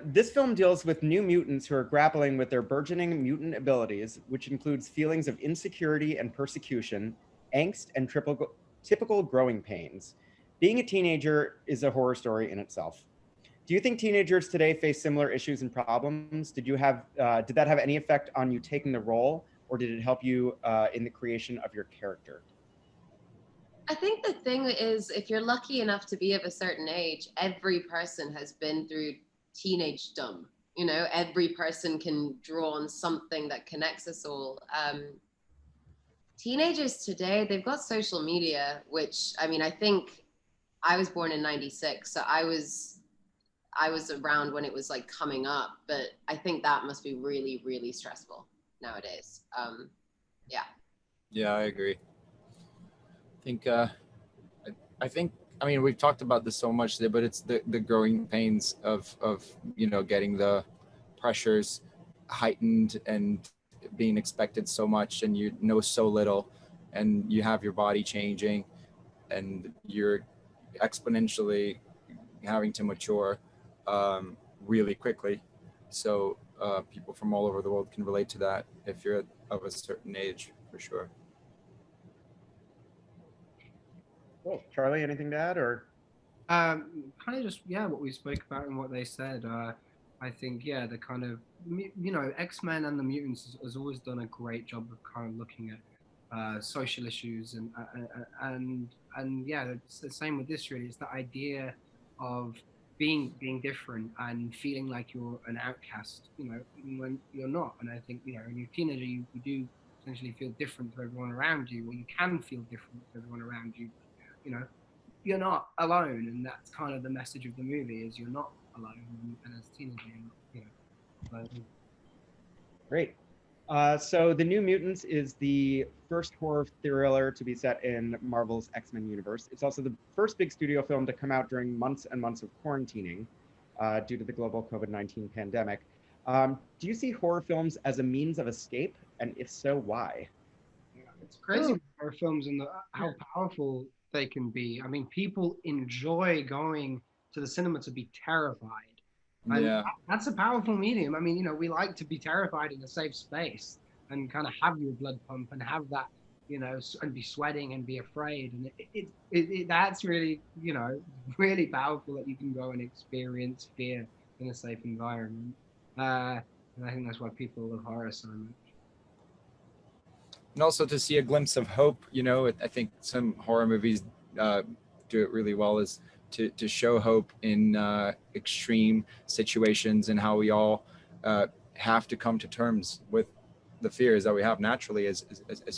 This film deals with new mutants who are grappling with their burgeoning mutant abilities, which includes feelings of insecurity and persecution, angst, and typical growing pains. Being a teenager is a horror story in itself. Do you think teenagers today face similar issues and problems? Did that have any effect on you taking the role, or did it help you in the creation of your character? I think the thing is, if you're lucky enough to be of a certain age, every person has been through teenage dumb. You know, every person can draw on something that connects us all. Teenagers today, they've got social media, which I mean, I think I was born in '96, so I was around when it was like coming up, but I think that must be really, really stressful nowadays. Yeah. Yeah, I agree. I think I think I mean we've talked about this so much today, but it's the growing pains of getting the pressures heightened and being expected so much, and you know so little, and you have your body changing, and you're exponentially having to mature really quickly. So people from all over the world can relate to that if you're of a certain age, for sure. Cool. Charlie, anything to add, or? Kind of just what we spoke about and what they said. I think the kind of X-Men and the Mutants has always done a great job of kind of looking at social issues and it's the same with this really. It's the idea of being different and feeling like you're an outcast, even when you're not. And I think when you're a teenager, you do essentially feel different to everyone around you, or you can feel different to everyone around you. You're not alone, and that's kind of the message of the movie: is you're not alone, and as a teenager, you're not alone. Great. So The New Mutants is the first horror thriller to be set in Marvel's X-Men universe. It's also the first big studio film to come out during months and months of quarantining due to the global COVID-19 pandemic. Do you see horror films as a means of escape? And if so, why? It's crazy horror films and how powerful they can be. I mean, people enjoy going to the cinema to be terrified. And that's a powerful medium. I mean, we like to be terrified in a safe space and kind of have your blood pump and have that, and be sweating and be afraid. And that's really, really powerful that you can go and experience fear in a safe environment. And I think that's why people love horror so much. And also to see a glimpse of hope, I think some horror movies do it really well, is to show hope in extreme situations, and how we all have to come to terms with the fears that we have naturally as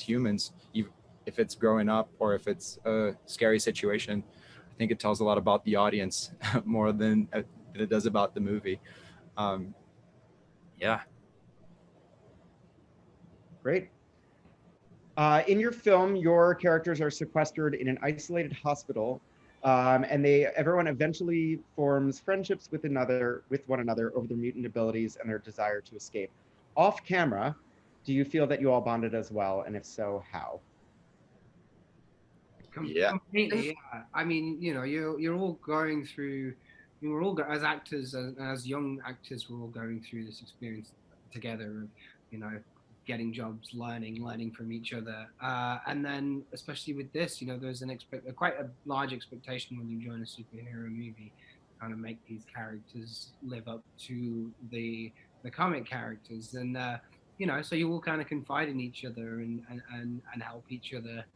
humans, even if it's growing up or if it's a scary situation. I think it tells a lot about the audience more than it does about the movie. Yeah. Great. In your film, your characters are sequestered in an isolated hospital, and everyone eventually forms friendships with one another over their mutant abilities and their desire to escape. Off camera, do you feel that you all bonded as well, and if so, how? Completely, yeah. I mean, you're all going through. We're all as actors, as young actors, we're all going through this experience together of, getting jobs, learning from each other, and then especially with this, there's quite a large expectation when you join a superhero movie, kind of make these characters live up to the comic characters, and so you all kind of confide in each other and help each other,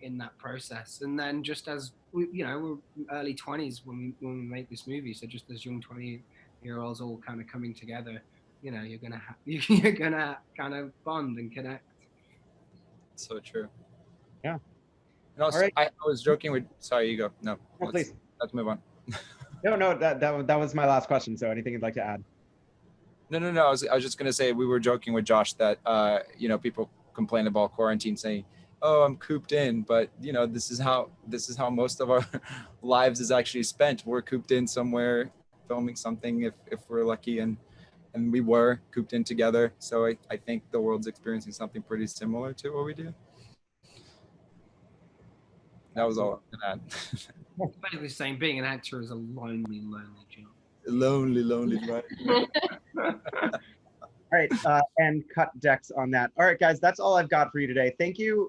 in that process. And then just as we're early 20s when we make this movie, so just as young 20-year-olds all kind of coming together, you're gonna kind of bond and connect. So true. Yeah. And also, I was joking with. Sorry, you go. No, please. Let's move on. No, that was my last question. So anything you'd like to add? No. I was just gonna say, we were joking with Josh that people complain about quarantine, saying, "Oh, I'm cooped in," but this is how most of our lives is actually spent. We're cooped in somewhere, filming something if we're lucky, and we were cooped in together. So I think the world's experiencing something pretty similar to what we do. That was all I'm gonna add. Basically saying being an actor is a lonely job. lonely. Right? All right, and cut decks on that. All right, guys, that's all I've got for you today. Thank you